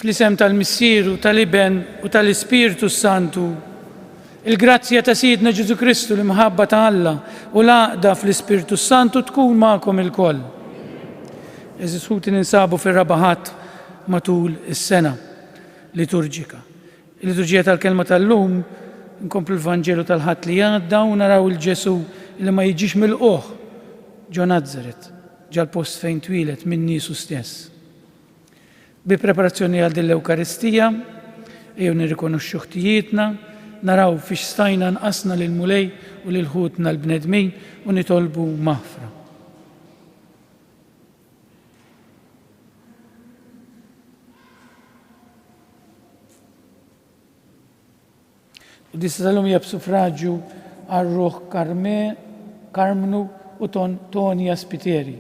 fl-isem tal-Missieru, tal-Iben u tal-Ispiritu Santu, il-grazzja ta' Sidna Ġesu Kristu l-imħabba ta' Alla u l-għaqda fl-Ispiritu Santu tkun magħkom ilkoll. Eżisħuti ninsabu fir-rabaħat matul is-sena liturġika. Il-liturġija tal-kelma tal-lum nkomplu l-Vanġelu tal-ħadd li għadda u naraw il-Ġesu li ma jiġix mill-qoħ ġo Nazaret, ġal-post fejn twilet minn niesu stess. Bi preparazzjoni għal dil-Ewkaristija, jew nirrikonoxxu ħtijietna, naraw fiex stajna nqasna lil mulej u lil ħutna l-bnedmin u nitolbu maħfra. U dissa tal-lum jab sufraġġju għal-Ruħ Karmnu u Tonja Spiteri.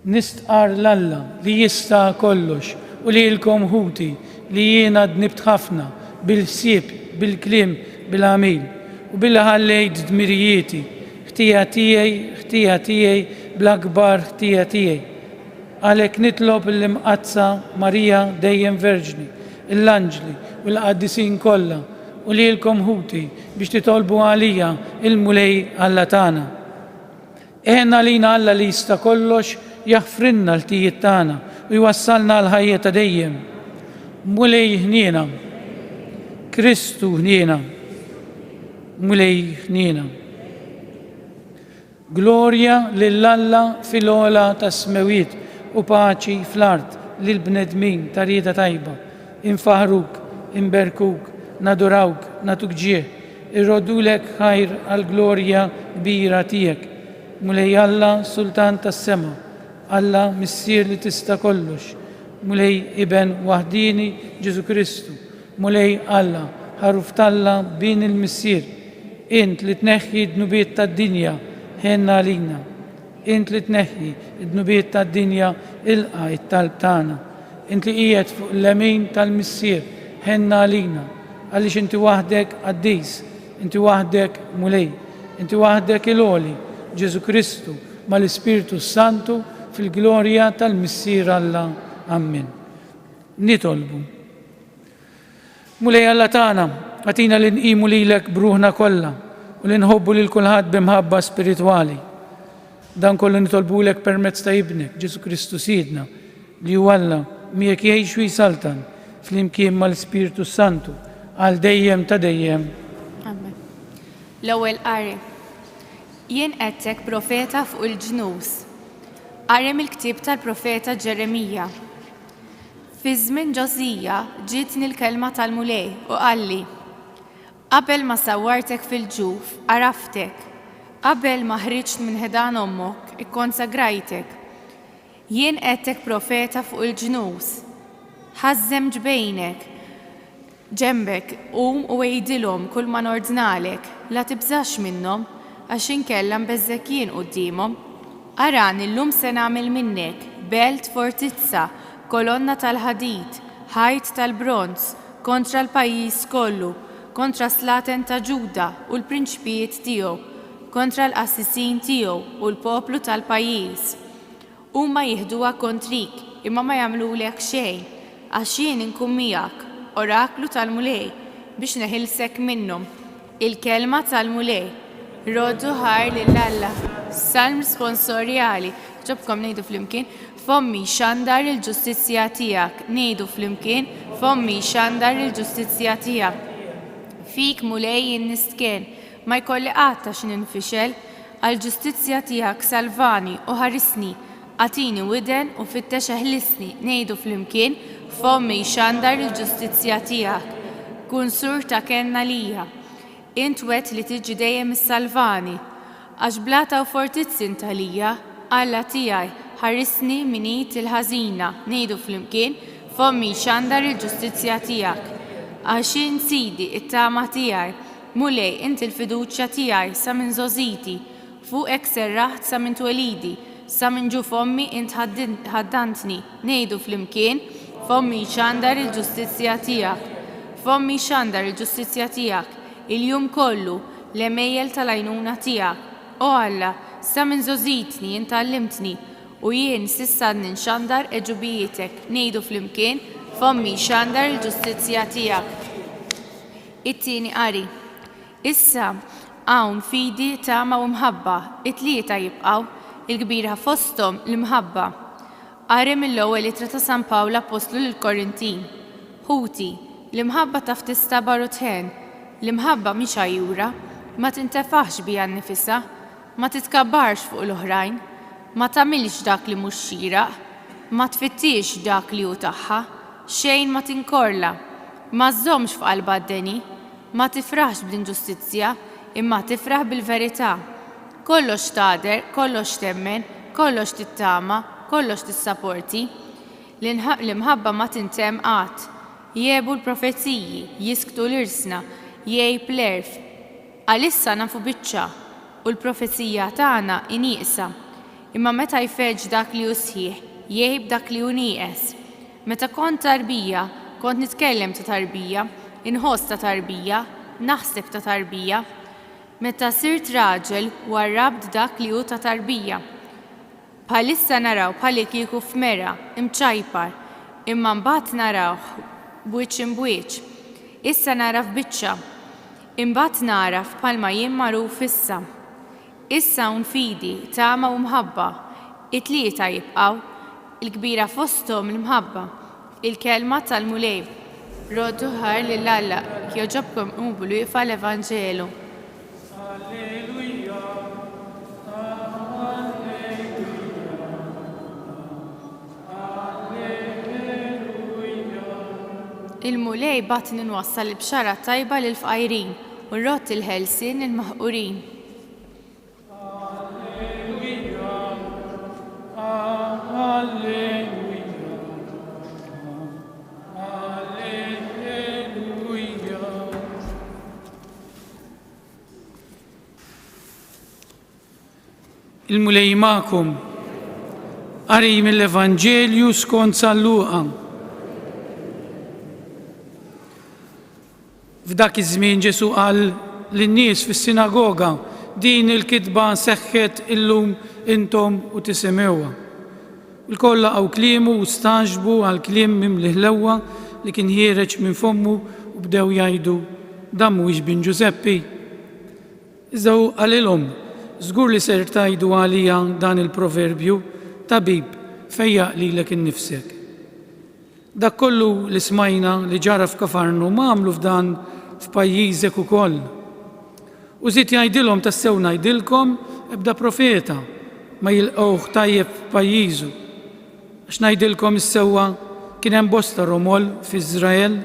Nistqar l-Alla li jista' kollox u li l-kom ħuti li jiena dnibt ħafna bil-ħsieb, bil-klim, bil-għamil u bil-ħallejt dmirijieti, ħtija tiegħi bl-akbar ħtija tiegħi. Għalhekk nitlob l-imqazza Marija dejjem Verġni, l-Anġli u l-qaddisin kollha u li l-kom ħuti biex titolbu għalija il-mulej Alla tagħna. Eħna lina Alla li jista' kollox jaħfrinna l-tijiet tagħna u jwassalna l-ħajja ta' dejjem. Mulej ħniena, Kristu ħniena, mulej ħniena. Glorja lill-Alla fil-ola ta' smewiet u paċi fl-art lill-bnedmin ta' rieda tajba. Infaħruk, inberkuk, nadurawk, natuk ġieħ, irrodulek ħajr għal-glorja kbira tiegħek. Mulej Alla Sultan tas-sema, Alla Missier li tista' kollox, mulej Iben waħdini Ġesu Kristu, mulej Alla ħaruf talla bin il-Missier, int li tneħħi d-nubiet tad-dinja ħenna għalina, int li tneħħi d-nubiet tad-dinja ilqa it-talb tagħna, int li qiegħed fuq l-lemin tal-Missier ħenna għalina, għaliex inti waħdek qaddis, inti waħdek mulej, inti waħdek il-għoli, Ġesu Kristu mal-Ispiritu Santu fil-glorja tal-Missier Alla. Amen. Nitolbu. Mulej Alla tagħna, għatina li nqimu lilek bruħna kollha u li nħobbu lil kulħadd b'imħabba spiritwali. Dan kollu nitolbulek permezz ta' ibnek, Ġesu Kristu Sidna, li hu Alla miegħek jgħix u jsaltan fl-imkien mal-Ispiritu Santu għal dejjem ta' dejjem. Amen. L-ewwel qari. Jien qedtek profeta fuq il-ġnus. Qari mill-ktieb tal-profeta Ġeremija. Fi żmien Ġożija ġietni l-kelma tal-mulej u qalli: qabel ma sawwartek fil-ġuf araftek, qabel ma ħriġt minn ħidan ommok ikkonsagrajtek. Jien qedtek profeta fuq il-ġnus. Ħażżem ġbejnek, ġembek qum u għejdilhom kull ma nordnalek, la tibżax minnhom għax inkella mbeżżek jien qudiemhom. Aran illum se nagħmel minnek belt fortizza, kolonna tal-ħadid, ħajt tal-bronz, kontra l-pajjiż kollu, kontra Slaten ta' Ġuda u l-prinċipijiet tiegħu, kontra l-qassisin tiegħu u l-poplu tal-pajjiż. Huma jieħduha kontrik imma ma jagħmlulek xejn, għax jien inkun miegħek, oraklu tal-mulej, biex neħilsek minnhom. Il-kelma tal-mulej. Roddu ħar lill-Alla. Salm responsorjali. Ġobkom ngħidu flimkien, fommi xandar il-ġustizzja tiegħek. Ngħidu flimkien, fommi xandar il-ġustizzja tiegħek. Fik mulej in-nistken, ma jkolli qatt għax ninfixel, għall-ġustizzja tiegħek salvani u ħarisni, għatini widen u fittex eħlisni. Ngħidu flimkien, fommi xandar il-ġustizzja tiegħek. Kun sur ta' kenna lija. Int wet li tiġi dejjem is-salvani, għax blata u fortizzin talija, Alla tiegħi ħarisni minit il-ħażina. Ngħidu flimkien, fommi xandar il-ġustizzja tiegħek. Għax in sidi it-tama tiegħi, mulej int il-fiduċja tiegħi sa minn żożiti, fuqek serraħt sa minn twelidi, sa minn ġu fommi int ħaddantni. Ngħidu flimkien, fommi xandar il-ġustizzja tiegħek. Fommi xandar il-ġustizzja tiegħek. Il-jum kollu l-emejjel tal-għajnuna tiegħek. O Alla, sa minn żożitni intallimtni u jien sissa ninxandar eġubijietek. Ngħidu flimkien, fommi xandar il-ġustizzja tiegħek. It-tieni qari. Issa hawn fidi tama u mħabba, it-tlieta jibqgħu, il-kbira fosthom l-imħabba. Qari mill-ewwel ittra ta' San Pawl Apostlu lill-Korintin. Ħuti, l-imħabba taf tistabar u tħen, l-imħabba mhix għajjura, ma tintefaħx biha nnifisha, ma titkabbarx fuq l-oħrajn, ma tagħmilx dak li mhux xieraq, ma tfittix dak li hu tagħha, xejn ma tinkorla, ma żżommx f'qalbha d-deni, ma tifraħx bl-inġustizzja, imma tifraħ bil-verità. Kollox tgħader, kollox temmen, kollox tittama, kollox tissapporti. L-imħabba ma tintemm qatt. Jiebu l-profezziji, jisktu l-irsna, jgħib l-erf. Għalissa nafu biċċa u l-profezzija tagħna inieqsa. Imma meta jfeġġ dak li hu sħiħ, jgħib dak li hu nieqes. Meta kont tarbija, kont nitkellem ta' tarbija, inħoss ta' tarbija, naħseb ta' tarbija. Meta sirt raġel warrabt dak li hu ta' tarbija. Bħalissa naraw bħali kieku f'mera, imċajpar, imma mbagħad narawh bwiċċ imbwiċċ. Issa nara f'biċċa, imbagħad naraf bħalma jien magħruf issa. Issa hawn fidi tama u mħabba, it-tlieta jibqgħu, il-kbira fosthom l-mħabba, il-kelma tal-mulej. Roddu ħar lil Alla jogħġobkom qumu l-wieqfa l-Evanġelu. Il-mulej batni nwassal il-bxara tajba lil-fqajrin u rrott il-ħelsin il-maħqurin. Il-mulej magħkom qari mill-Evanġelju skont San Luqa. F'dak iż-żmien Ġesu qal lin-nies fis-sinagoga din il-kitba seħħet illum intom u tisimgħuha. Il-koll laqgħu kliemu u staġbu għal kliem mimli ħlewwa li kien ħiereġ minn fommu u bdew jgħidu dan mhuwiex bin Ġuseppi. Iżda hu qalilhom żgur li ser tgħidu għalija dan il-proverbju tabib fejjaq lilek innifsek. Dak kollu li smajna li ġara f'Kafarnum għamlu f'dan f'pajjiżek ukoll. U żied jgħidilhom tassew ngħidilkom ebda profeta ma jilqgħuh tajjeb f'pajjiżu. Għax ngħidilkom is-sewwa kien hemm bosta romol f'Iżrael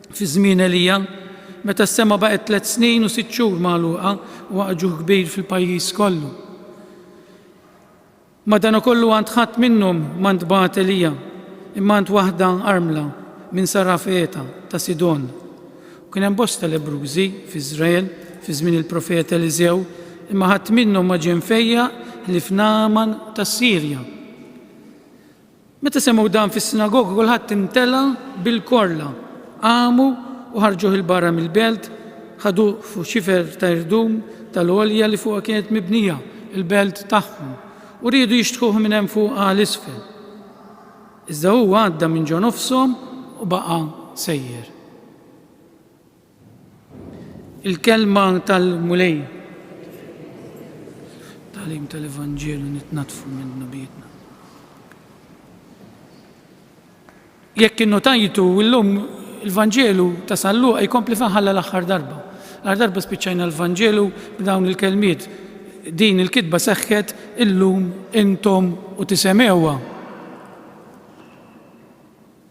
fi żmien Elija meta s-sema baqgħet 3 snin u 6 xhur magħluqa u ġuħ kbir fil-pajjiż kollu. Madankollu għand ħadd minnhom ma ntbagħat Elija, imma għand waħda armla minn Sarafeta ta' Sidon. Kien hemm bosta Lebrużi f'Iżrael fi żmien il-profeta Eliżew, imma ħadd minnhom ma ġie mfejjaq li f'Naaman tas-Sirja. Meta semgħu dan fis-sinagoga kulħadd imtela bil-korla, qamu u ħarġuh il-barra mill-belt, ħaduh fuq xifer ta' irdum tal-għolja li fuqha kienet mibnija il-belt tagħhom u riedu jixtħuh minn hemm fuqha l-isfel. Iżda huwa għadda minn ġo nofshom u baqa' sejjer. Il-kelma tal-mulej. Talim tal-Evanġelu nitnatfu minnu bietna. Jekk innotajtu illum il-Vanġelu ta' San Luqa jkompli faħalla l-aħħar darba. L-aħħar darba spiċċajna l-Vanġelu b'dawn il-kelmiet. Din il-kitba seħħet illum intom u tisemgħuha.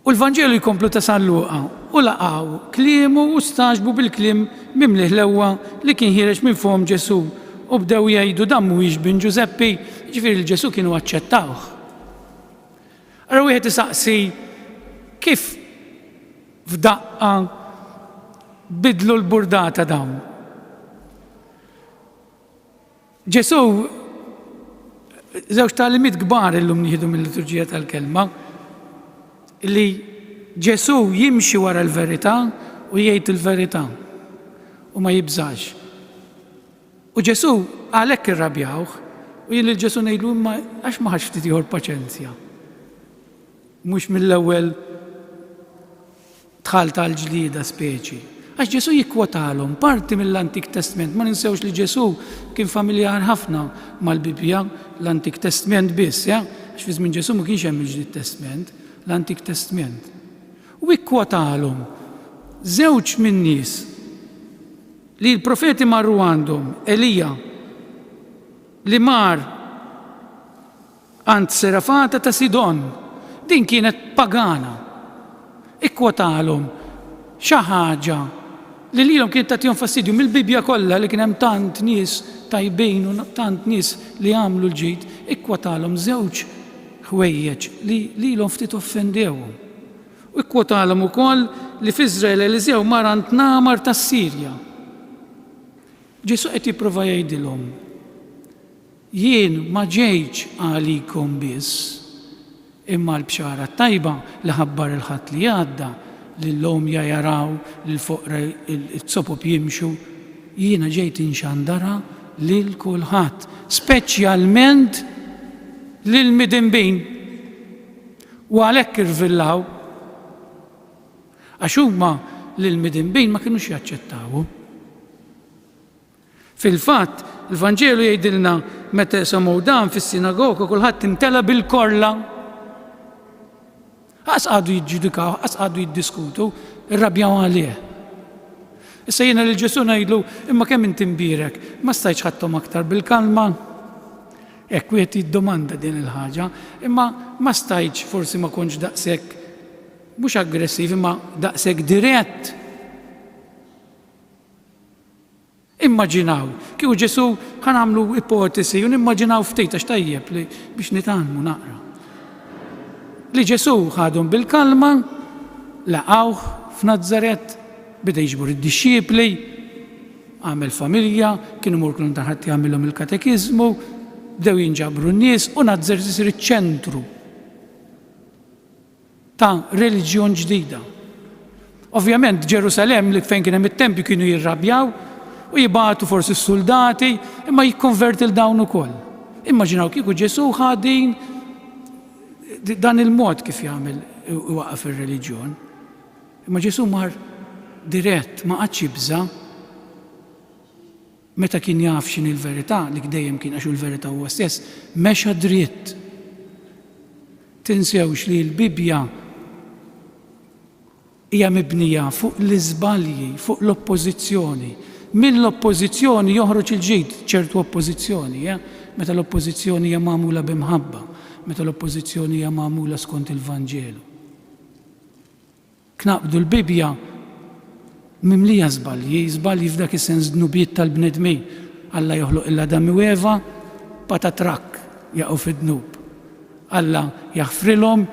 U l-Vanġelu jkomplu ta' San Luqa u laqgħu kliemu u staġbu bil-kliem mimli ħlewwa li kien ħireġ minn fom Ġesu u bdew jgħidu dan mhuwiex bin Ġuseppi, ġifieri l-Ġesu kienu aċċettawh. Ara wieħed isaqsi kif f'daqqa bidlu l-burdata dawn. Ġesu żewġ talimiet kbar illum nieħdu mill-liturġija tal-kelma li Ġesu jimxi wara l-verità u jgħid il-verità u ma jibżax. U Ġesu għalhekk irrabjawh u jien il-Ġesu ngħidlu għax ma ħax ftit ieħor paċenzja. Mhux mill-ewwel tħal tal-ġlieda speċi. Għax Ġesu jikkwotalhom parti mill-Antik Testament. Ma ninsewx li Ġesu kien familjar ħafna mal-Bibja, l-Antik Testament biss, għax fi żmien Ġesu ma kienx hemm il-Ġdid Testament, l-Antik Testament. U jikkwotalhom żewġ minn nies li l-profeti marru għandhom, Elija li mar għand Serafata ta' Sidon, din kienet pagana. Ikkwotalhom xi ħaġa li lilhom kienet tagħtihom fastidju mill-Bibja kollha li kien hemm tant nies tajbin u tant nies li għamlu l-ġid, ikkwotalhom żewġ ħwejjeġ li lilhom ftit offendewhom. U ikkwotalhom ukoll li f'Iżrael Eliżew mar għand Namar tas-Sirja. Ġesu qed jipprova jgħidilhom: jien ma ġejtx għalikom biss, imma l-bxara tajba li ħabbar il-ħadd li għadda l-lomja jaraw, l-foqra il-tsopop jimxu, jiena ġejt inxandara lil kulħadd, speċjalment lil midinbin. U għalhekk irvillaw għax huma lil midinbin ma kinux jaċċettawu. Fil-fatt, il-Vanġelu jgħidilna meta semgħu dan fis-sinagoga kulħadd imtela bil-korla. Għas għadu jġudikaw, għas għadu jiddiskutu, irrabjaw għalih. Issa jiena li Ġesu ngħidlu, imma kemm inti imbirek, ma stajtx ħadthom aktar bil-kalma. Hekk wieħed jiddomanda din il-ħaġa, imma ma stajtx forsi ma kontx daqshekk mhux aggressiv, imma daqshekk dirett. Immaġinaw, kieku Ġesu ħanamlu ipotesi u nimmaġinaw ftit għax tajjeb li biex nitalmu naqra. Li Ġesu ħadhom bil-kalma, laqgħuh f'Nażaret, beda jiġbor id-dixxiepli, għamel familja, kienu mur kullu taħat jagħmilhom il-katekiżmu, bdew jinġabru n-nies u Nażaret isir iċ-ċentru ta' reliġjon ġdida. Ovvjament Ġerusalem li fejn kien hemm it-tempju kienu jirrabjaw u jibgħatu forsi s-soldati imma jikkonverti l dawn ukoll. Immaġinaw kieku Ġesu ħadin dan il-mod kif jagħmel waqaf ir-reliġjon. Imma Ġesu mar dirett, ma qadx jibża. Meta kien jaf x'inhi l-verità, li dejjem kien għax il-verità huwa stess, mexa dritt. Tinsewx li l-Bibja hija mibnija fuq l-iżbalji, fuq l-oppożizzjoni. Mill-oppożizzjoni joħroġ il-ġid ċertu oppożizzjoni, meta l-oppożizzjoni hija magħmula b'imħabba. Meta l-oppożizzjoni hija magħmula skont il-Vanġelu. Knaqbdu l-Bibja mimlija żbalji f'dak is-sens dnubiet tal-bnedmin. Alla joħloq il-Adam u Eva, patatrak jaqgħu fid-dnub. Alla jaħfrilhom,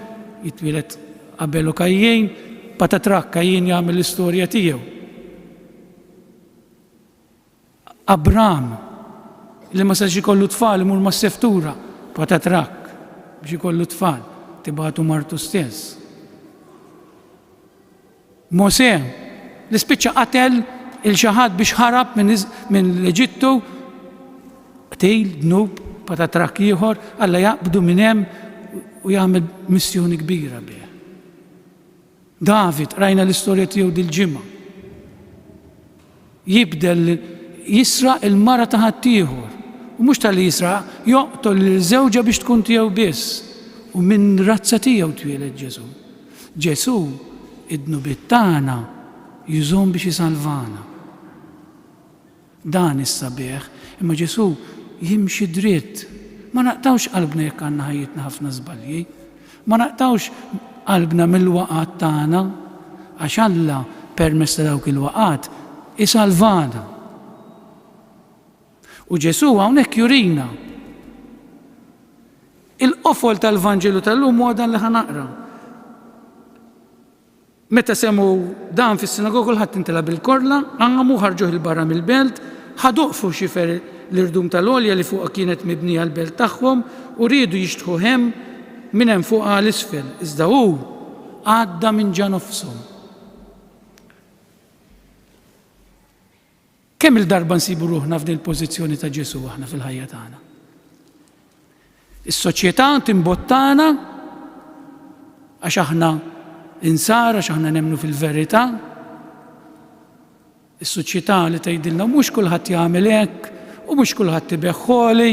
jitwieled Abel u Kajjin, patatrak Kajjin jagħmel l-istorja tiegħu. Abram li ma sax ikollu tfal imur mas-seftura, patatrak biex ikollu tfal, tibgħatu martu stess. Mosè li spiċċa qatel il-xi ħadd biex ħarab minn l-Eġittu, qtejl dnub patatrak ieħor, Alla jaqbdu minn hemm u jagħmel missjoni kbira bih. David rajna l-istorja tiegħu dil-ġimgħa. Jibdel jisraq il-mara ta' ħaddieħor. U mhux tal-li jisraq, joqtol l-żewġa biex tkun tiegħu biss. U minn razza tiegħu twieled Ġesu. Ġesu id-dnubiet tagħna jużhom biex jisalvana. Dan is-sabiħ, imma Ġesu jimxi dritt. Ma naqtawx qalbna jekk għandna ħajjitna ħafna żbalji. Ma naqtawx qalbna mill-waqat tagħna għax Alla permezz ta' dawk il-waqat isalvana. U Ġesu hawnhekk jurina. Il-qofol tal-Vanġelu tal-lum huwa dan li ħanaqra. Meta semgħu dan fis-sinagoga kulħadd intela bil-korla, għamu ħarġuh il-barra mill-belt, ħaduqfu xifer l-irdum tal-olja li fuqha kienet mibnija l-belt tagħhom u riedu jixtħu hemm minn hemm fuqha l-isfel. Iżda hu għadda minn ġa nofshom. Kemm il-darba nsibu ruħna f'din il-pożizzjoni ta' Ġesu aħna fil-ħajja tagħna? Is-soċjetà timbottana għax aħna insara x'aħna nemmnu fil-verità. Is-soċjetà li tgħidilna mhux kulħadd jagħmel hekk, u mhux kulħadd ibeħ ħoli,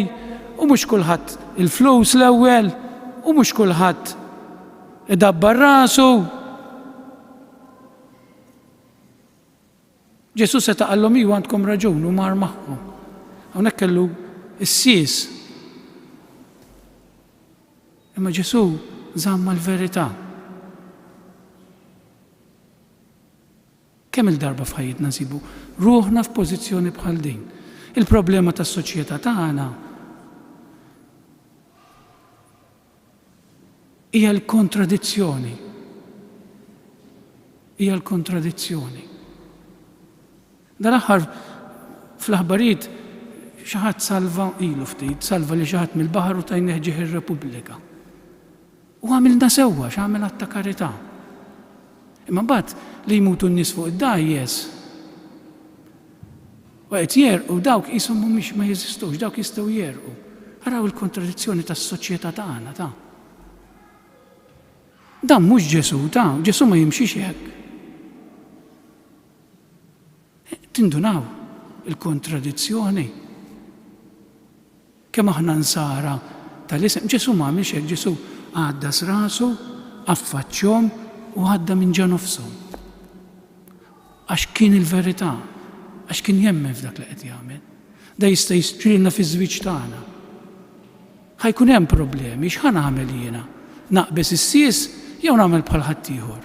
u mhux kulħadd il-flus l-ewwel, u mhux kulħadd idabbar rasu. Ġesu seta' qallhom iva għandkom raġun u mar magħhom. Hawnhekk kellu s-sis. Imma Ġesu żamma l-verità. Kemm il-darba f'ħajjitna nsibu ruħna f'pożizzjoni bħal din. Il-problema tas-soċjetà tagħna hija l-kontradizzjoni. Hija l-kontradizzjoni. Dal-aħħar fl-aħbarijiet xi ħadd salva ilu ftit, salva li xi ħadd mill-baħar u tajnieh ġieħ ir-Repubblika. U għamilna sewwa x'għamel ta' karità. Imma mbagħad li jmutu n-nies fuq id-dajjes. U qed jerqu dawk qishom mhumiex ma jeżistux, dawk jistgħu jerqu. Araw il-kontradizzjoni tas-soċjetà tagħna ta'. Dan mhux Ġesu ta', Ġesu ma jimxix hekk. Tindunaw il-kontradizzjoni. Kemm aħna nsara tal-isem, Ġesu ma għamilx hekk, Ġesu għadda s'rasu, affaċċjhom u għadda minn ġa nofshom. Għax kien il-verità, għax kien jemmen f'dak li qed jagħmel. Da jista' jistrilna fiż-żwieġ tagħna. Ħajkun hemm problemi, x'ħan nagħmel jiena? Naqbes is-sis jew nagħmel bħal ħadd ieħor.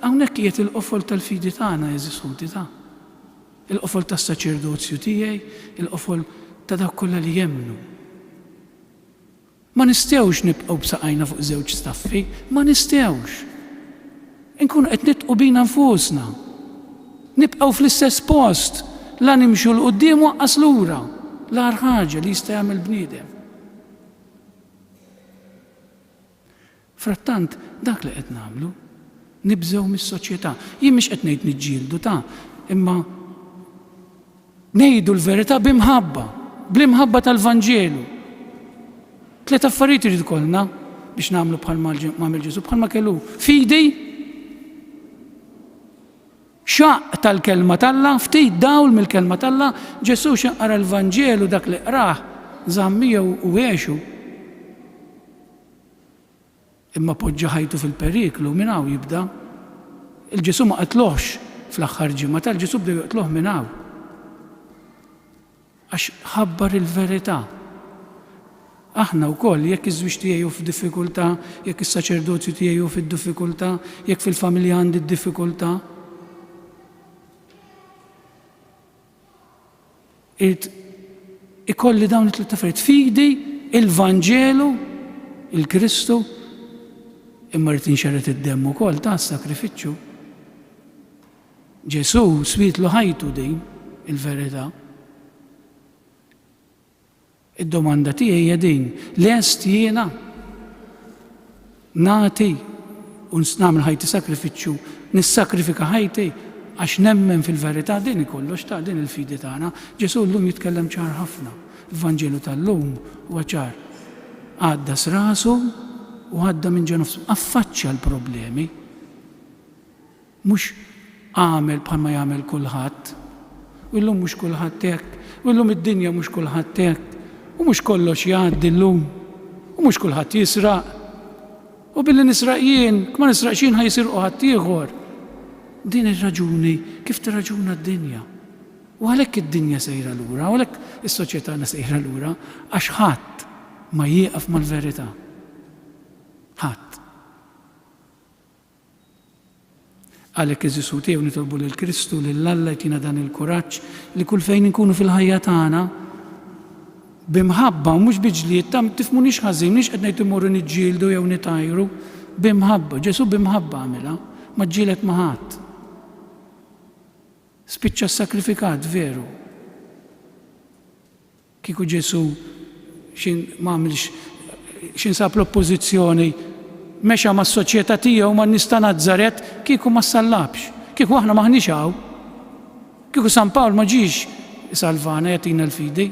Hawnhekk qiegħed il-qofol tal-fidi tagħna jeżisti ta'. Il-qofol tas-saċerdozju tiegħi, il-qofol ta' dawk kollha li jemmnu. Ma nistgħux nibqgħu b'saqajna fuq żewġ staffi, ma nistgħux. Inkunu qed nitqu bina nfusna. Nibqgħu fl-istess post, la nimxu l quddiem waqqas lura, l-ar ħaġa li jista' jagħmel bniedem. Frattant, dak li qed nagħmlu, nibżgħu mis-soċjetà. Jien mhix qed ngħid niġġieldu ta', imma ngħidu l-verità bl-imħabba tal-Vanġelu. Tliet affarijiet irid ikollna biex nagħmlu bħalma Ġesu, bħalma kellu fidi, xaq tal-kelma talla, ftit dawl mill-kelma talla, Ġesu xaqara l-Vanġelu dak li qrah żammija u għexu. Imma poġġa ħajtu fil-periklu minn hawn jibda. Il-Ġesu ma qatluhx fl-aħħar ġimgħa tal-Ġesu bdew jaqtluh minn hawn. Għax ħabbar il-verità. Aħna wkoll jekk iż-żwieġ tiegħi f'diffikultà, jekk is-saċerdozju tiegħi fid-diffikultà, jekk fil-familja għandi d-diffikultà. Ikolli dawn it-tliet affarijiet fidi il-Vanġelu, il-Kristu, imma rrid inxerret id-demm ukoll ta' sakrifiċċju. Ġesu switlu ħajtu din il-verità. Id-domanda tiegħi hija din, lest jiena nagħti u nagħmel ħajti sakrifiċċju, nissakrifika ħajti għax nemmen fil-verità din ikollox ta' din il-fidi tagħna. Ġesu llum jitkellem ċar ħafna. Il-Vanġelu tal-lum huwa ċar. Għadda s'rasu u għadda minn ġa nofsu. Affaċċja l-problemi. Mhux għamel bħalma jagħmel kulħadd. U llum mhux kulħadd hekk. U llum id-dinja mhux kulħadd hekk. U mhux kollox jgħaddi llum. U mhux kulħadd jisraq. U billi nisraq jien, ma nisraqx jien ħajsirqu ħadd ieħor. Din ir-raġuni kif tirraġuna d-dinja. U għalhekk id-dinja sejra lura, u għalhekk is-soċjetà sejra lura għax ħadd ma jieqaf mal-verità. Ħadd. Għalhekk Ġesu tiegħu nitolbu lil Kristu lill-Alla jtina dan il-kuraġġ li kull fejn inkunu fil-ħajja tagħna bimħabba u mhux biġlied ta' tifhmunix ħażin, mhix qed ngħid imorru niġġieldu jew nitajru, bimħabba. Ġesu bimħabba għamilha, ma ġġielet ma' ħadd. Spiċċa s-sakrifikat veru. Kieku Ġesu x'insab l-oppożizzjoni mexa mas-soċjetà tiegħu ma' nies ta' Nażaret kieku ma sallabx. Kieku aħna maħniex hawn. Kieku San Pawl ma ġiex salvana jagħtina l-fidi.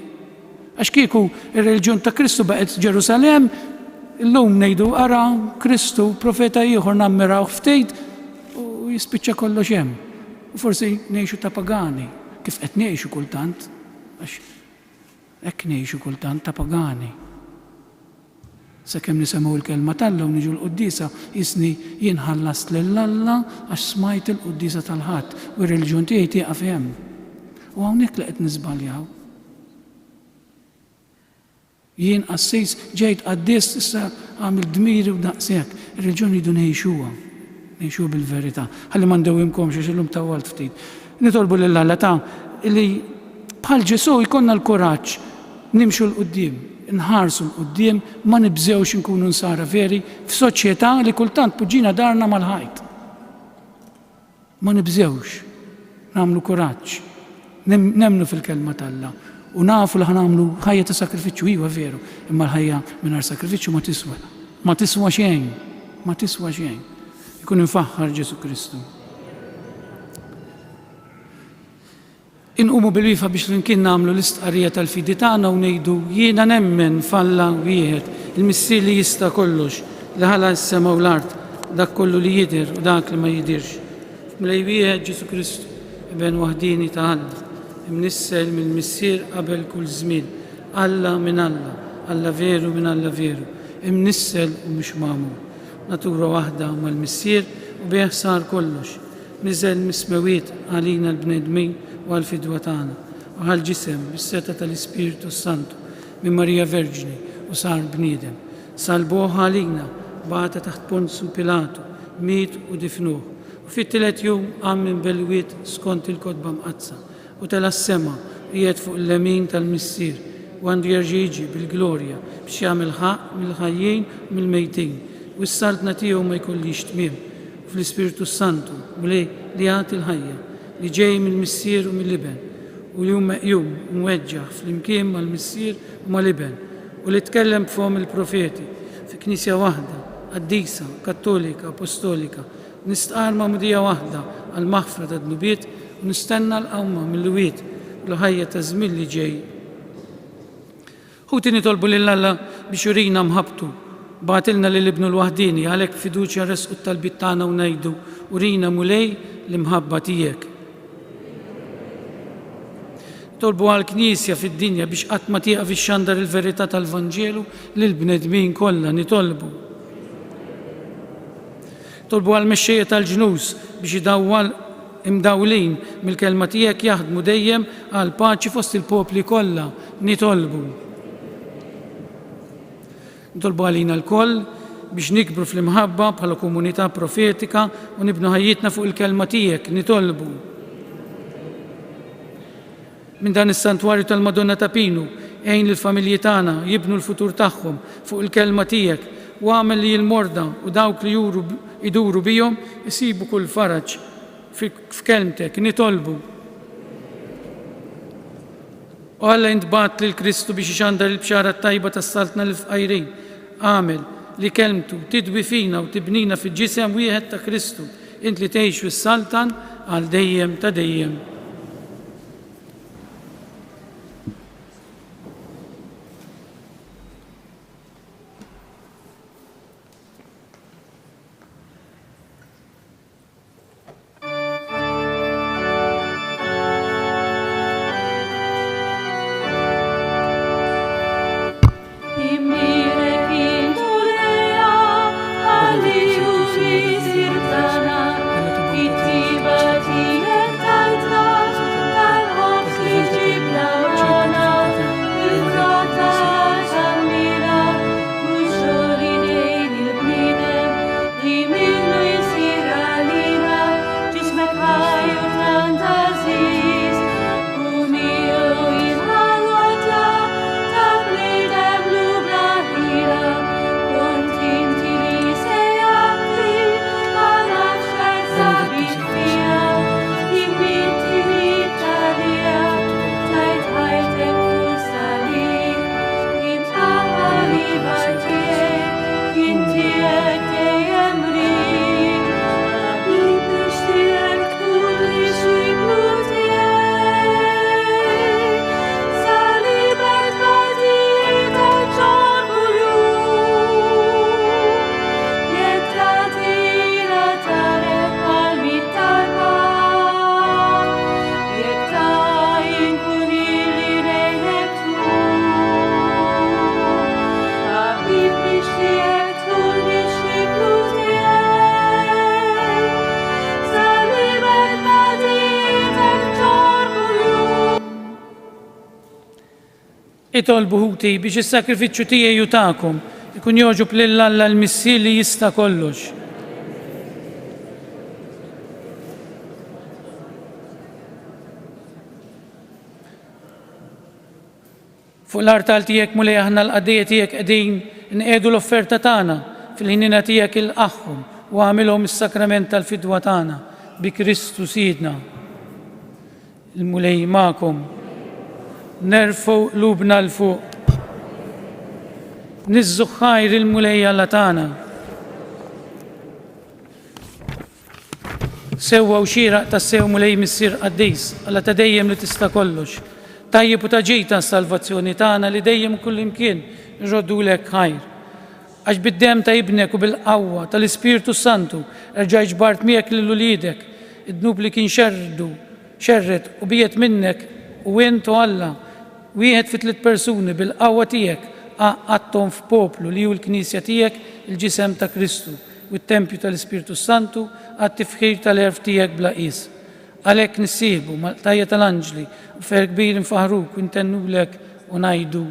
Għax kieku ir-reliġjon ta' Kristu baqgħet Ġerusalemm, Illum ngħidu ara Kristu profeta ieħor nammiraw ftit u jispiċċa kollox hemm. U forsi ngħixu ta' pagani, kif qed ngħixu kultant, għax hekk ngħixu kultant ta' pagani. Sakemm nisemgħu l-kelma tal-Alla u niġu l-Qudiesa jisni jien ħallast lill-Alla għax smajt il-Qudiesa tal-ħadd u r-reliġjon tiegħi tieqaf hemm. U hawnhekk li qed niżbaljaw. Jien qassejs ġejt qaddist issa għamil dmiri u daqshekk. Ir-reliġjon jridu ngħixu bil-verità. Ħalli ma ndewwimkomx għax illum tawwalt ftit. Nitolbu lill-Alla ta' li bħal Ġesu jkollna l-kuraġġ nimxu l-qudiem, nħarsu l-qudiem, ma nibżewx inkunu nsara veri f'soċjetà li kultant puġġina darna mal-ħajt. Ma nibżewx, nagħmlu kuraġġ, nemmnu fil-kelma tal-Alla u nafu li ħanamlu ħajja ta' sakrifiċċju iwa veru, imma l-ħajja mingħajr sakrifiċċju ma tiswa. Ma tiswa xejn, ma tiswa xejn. Ikun infaħħar Ġesu Kristu. Inqumu bil-wifa biex l-imkien nagħmlu l-istqarrija tal-fidi tagħna u ngħidu jiena nemmen f'Alla wieħed, il-Missier li jista' kollox, li ħala s-sema u l-art, dak kollu li jidher u dak li ma jidirx. Mlej wieħed Ġesu Kristu, ibn waħdini ta' Alla, imnissel mill-Missier qabel kull żmien, Alla minn Alla, Alla veru minn Alla veru, imnissel u mhux magħmul. Natura waħda mal-Missier u bih sar kollox. Niżel mismewiet għalina l-bnedmin u għal-fidwa tagħna u għal-ġisem bis-seta tal-Ispiritu Santu minn Marija Verġni u sar bniedem. Salbuh għalina bagħata taħt Ponzu Pilatu, miet u difnuh. U fit-tielet jum qam minn belwiet skont il-kotba mqazza u tela s-sema qiegħed fuq il-lemin tal-Missier u għandu jerġa' jiġi bil-glorja biex jagħmel ħaq mill-ħajjin u mill-mejtin u s-saltna tiegħu ma jkollix tmiem fl-Ispiritu Santu u li jagħti l-ħajja li ġej mill-Missier u mill-Iben u li hu meqjum u mweġġaħ flimkien mal-Missier u mal-Iben u li tkellem b'fhom il-profeti fi Knisja waħda, qaddisa, kattolika, apostolika, nistqar ma'mudija waħda għall-maħfra tad-dnubiet u nistenna l-qawma mill-wiet u l-ħajja ta' żmien li ġej. Ħuti nitolbu lill-Alla biex jurina mħabtu, bagħatilna lill-Ibnu l-waħdini għalhekk fiduċja resqu t-talbiet tagħna u ngħidu urina mulej l-imħabba tiegħek. Tolbu għall-Knisja fid-dinja biex qatt ma tieqaf ix-xandar il-verità tal-Vanġelu lill-bnedmin kollha nitolbu. Tolbu għall-mexxejja tal-ġnus biex imdawlin mill-kelma tiegħek jaħdmu dejjem għal paċi fost il-popli kollha nitolbu. Nitolbu għalina l-koll biex nikbru fl-imħabba bħala komunità profetika u nibnu ħajjitna fuq il-kelma tiegħek nitolbu. Minn dan is-santwarju tal-Madonna ta' Pinu għejn lill-familji tagħna jibnu l-futur tagħhom fuq il-kelma tiegħek u għamel li l-morda u dawk li iduru bihom isibu kull faraġ f'kelmtek nitolbu. U Alla intbat lil Kristu biex ixandar il-bxara tajba tas-saltna l-fqajrin. Għamel li kelmtu tidwi fina u tibnina fil-ġisem wieħed ta' Kristu int li tgħix fis-saltan għal dejjem ta' dejjem. Ittiba tiegħek tajtna Itolbu ħuti biex is-sakrifiċċju tiegħi u tagħkom ikun joġob lil Alla l-Missier li jista' kollox. Fuq l-artal tiegħek mulej aħna l-qadejja tiegħek qegħdin nqiegħdu l-offerta tagħna fil-ħinina tiegħek ilqaħħom u għamilhom is-sakrament tal-fidwa tagħna bi Kristu Sidna. Il-mulej magħkom. Nerfgħu qlubna l fuq. Niżżu ħajr il-mulej Alla tagħna. Sewwa u xieraq tas-sew mulej missier Qaddis Alla ta' dejjem li tista' kollox. Tajjeb u taġejta s-salvazzjoni tagħna li dejjem kullimkien nrodulek ħajr. Għax bid-dem ta' ibnek u bil-qawwa tal-Ispirtu Santu erġa' ġbart miegħek lil uliedek id-dnub li kien xerret u biet minnek u intu Alla wieħed fi 3 persuni bil-qawwa tiegħek għattom f'poplu li hu l-Knisja tiegħek il-ġisem ta' Kristu u t-tempju tal-Ispirtu Santu għat-tifħir tal-erf tiegħek bla qis. Għalhekk nissieħbu mal-tajja tal-anġli u fer kbir infaħruk u ntennulek u ngħidu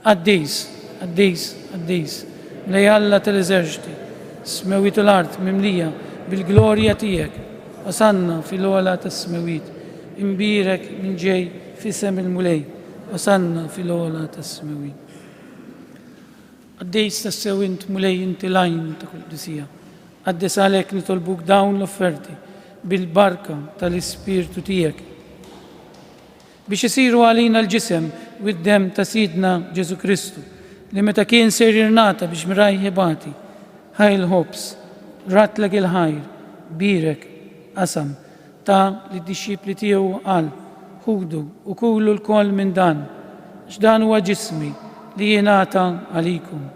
Qaddis, Qaddis, Qaddis, mlej Alla tal-eżerċiti, smewit l-art mimlija bil-glorja tiegħek, wasanna fil-ogħla tas-smewit, imbirek minn ġej f'isem il-mulej, wasanna fil-ogħla tas-smewit. Qaddis tas-sew int mulej inti lajn ta' kull qdisija. Qaddis għalhekk nitolbuk dawn l-offerti bil-barka tal-Ispirtu tiegħek biex isiru għalina l-ġisem u d-dem ta' Sidna Ġesu Kristu li meta kien ser jirnata biex mirajħibati ħajl ħobs ratlek il-ħajr birek qasam ta' li d-dixxipli tiegħu qal ħudu u kulu l-koll minn dan x'dan huwa ġismi li jingħata għalikum.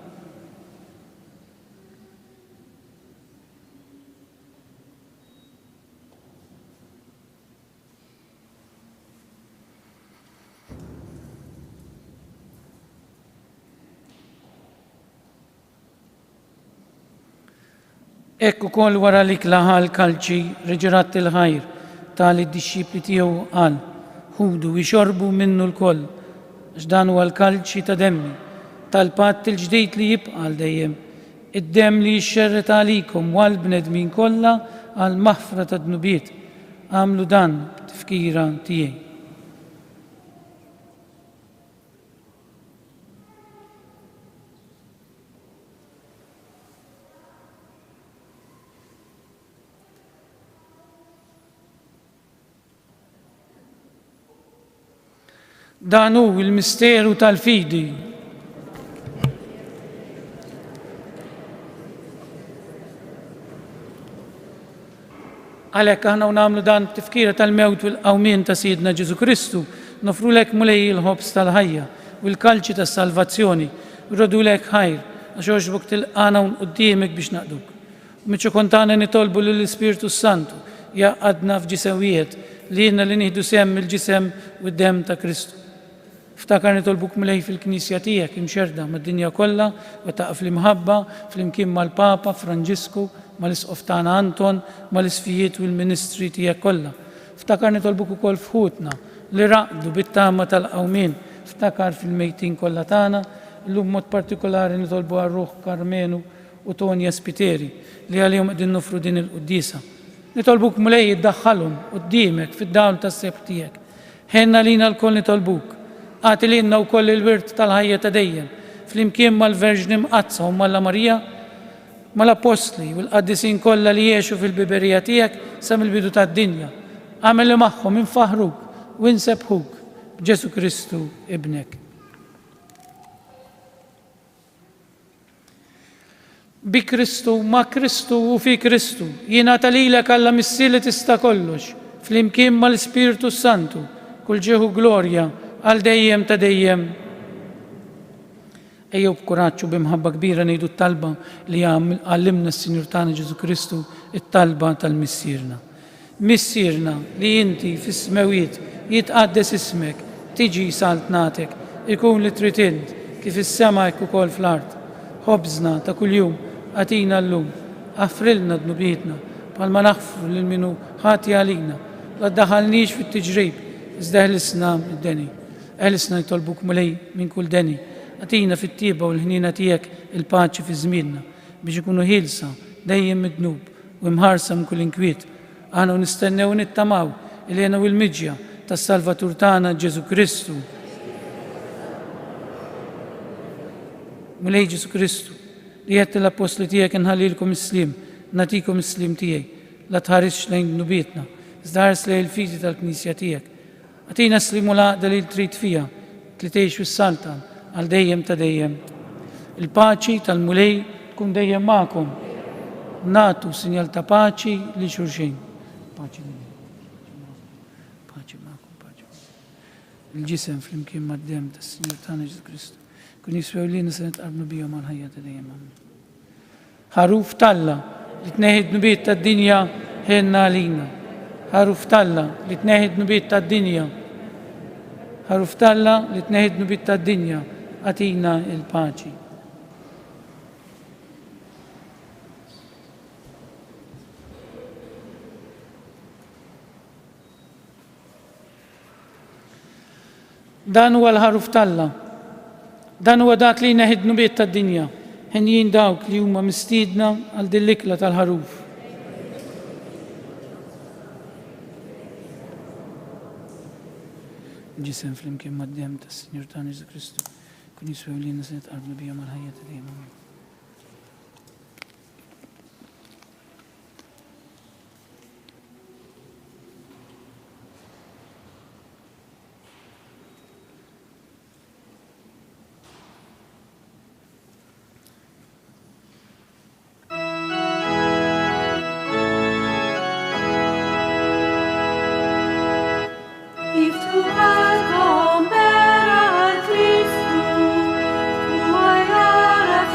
Ekku kol wara li klaħal kalċi reġerat il-ħajr tal id-dixxipli tiegħu qal ħudu jxorbu minnu l-koll għax dan huwa l-kalċi ta' demmi tal-patt il-ġdid li jibqal dejjem id-demm li jxerret għalikom wal bnedmin kollha għal maħfra ta' dnubiet għamlu dan tifkira tiegħi. Dan hu l-misteru tal-fidi. Għalhekk aħna nagħmlu dan tifkira tal-mewt u l-qawmien ta' Sidna Ġesu Kristu, nofrulek mulej il-ħobs tal-ħajja u l-kalċi tas-salvazzjoni, rodulek ħajr għax għoġbok tilqana quddiemek biex naqduk. U miċċu kontana nitolbu lill-Ispirtu Santu jaqadna f'ġisewijiet li jenna li nieħdu semm il-ġisem u d-dem ta' Kristu. Ftakar nitolbuk mulej fil-Knisja tiegħek imxerda mad-dinja kollha u taqaf l-imħabba fl-imkien mal-Papa Franġisku, mal-Isqof tagħna Anton, mal-isfijiet u l-ministri tiegħek kollha. Ftakar nitolbuk ukoll f'ħutna li raqdu bit-tama tal-qawmien, ftakar fil-mejtin kollha tagħna, llum mod partikolari nitolbu għar-Ruħ Karmenu u Tonja Spiteri li għalihom qegħdin nofru din il-qudiesa. Nitolbuk mulej iddaħħalhom quddiemek fid-dawl tas-seb tiegħek. Ħenna lina l-koll nitolbuk. Għati lilna wkoll il-wirt tal-ħajja ta' dejjem fl-imkien mal-Verġni Mqazza u mal Marija mal-Apostli u l-qaddisin kollha li jgħixu fil-biberija tiegħek sa mill-bidu tad-dinja. Għamel li magħhom infaħruk u nsebħuk b'Ġesu Kristu ibnek. Bi Kristu, ma' Kristu u fi Kristu jingħata lilek Alla Missier li tista' kollox fl-imkien mal-Ispirtu Santu kull ġieħu glorja għal dejjem ta' dejjem. Ejjew b'kuraġġ u b'imħabba kbira ngħidu t-talba li għallimna s-Sinjur tagħna Ġesu Kristu it-talba tal-Missierna. Missierna li inti fis-smewiet jitqaddes ismek, tiġi saltnatek, ikun li trid int kif is-sema hekk ukoll fl-art. Ħobżna ta' kuljum għatina llum, għaffrilna dnubietna bħalma naħfru lil minu ħati għalina, la ddaħħalniex fit-tiġrib, iżda ħlisna mid-deni. Għalisna jtolbuk mulej minn kull deni. Għatina fit-tieba u l-ħnina tijek il-paċi fi żmienna biex ikunu ħilsa dejjem mid-dnub u imħarsa minn kull inkwiet. Aħna nistennew u nittamaw il-jena u l-midġja tas-Salvatur tagħna Ġesu Kristu. Mulej Ġesu Kristu, li jett l-apostli tijek nħallilkom islim, natikom islim tijaj, la tħarix lejn nubietna, zdaħars lejn il-fiti tal-Knisja tijek. Għatina slimu laqda li l-trit fija, li teħx fis-saltan, għal dejjem ta' dejjem. Il-paċi tal-mulej tkun dejjem ma'kom. Natu sinjal ta' paċi li xurxin. Paċi ma'kom, paċi. Il-ġisem fl-imkien mad-dem ta' Sinjur tagħna Ġesu Kristu. Kun jiswew li nisanet qabnu bijom għal-ħajja ta' dejjem. Ħaruf talla li tneħid nubiet ta' dinja ħenna għalina. Ħaruf talla li tneħid nubiet ta' dinja. Ħaruf talla li tneħid nubiet ta' dinja għatina il-paċi. Dan huwa l-ħaruf talla. Dan huwa dak li neħid nubiet ta' dinja. Ħenjin dawk li huma mistiedna għal din l-ikla tal-ħaruf. Ġisem fl-imkien mad-dem ta' Sinjur tagħna Ġesu Kristu. Kun jiswew li nisanet qabnu bijom għal-ħajja ta' dejjem. Welcome, Bear Christus, who I have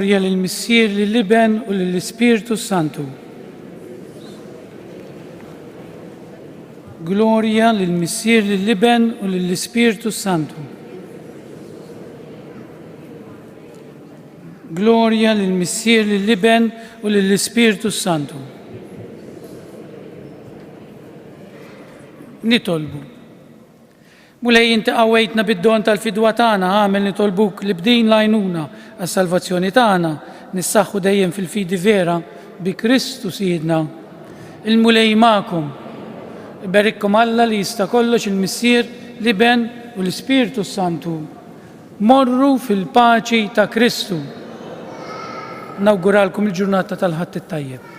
Glorja lill-Missier, lill-Iben u lill-Ispirtu Santu. Glorja lill-Missier, lill-Iben u lill-Ispirtu Santu. Glorja lill-Missier, lill-Iben u lill-Ispirtu Santu. Nitolbu. Mulej inti qawwejtna bid-don tal-fidwa tagħna, għamel nitolbuk li bdin lajnuna għas-salvazzjoni tagħna, nissaħħu dejjem fil-fidi vera bi Kristu Sidna. Il-mulej magħkom. Iberikkom Alla li jista' kollox il-Missier, l-Iben u l-Ispirtu Santu. Morru fil-paċi ta' Kristu. Nawguralkom il-ġurnata tal-ħadd it-tajjeb.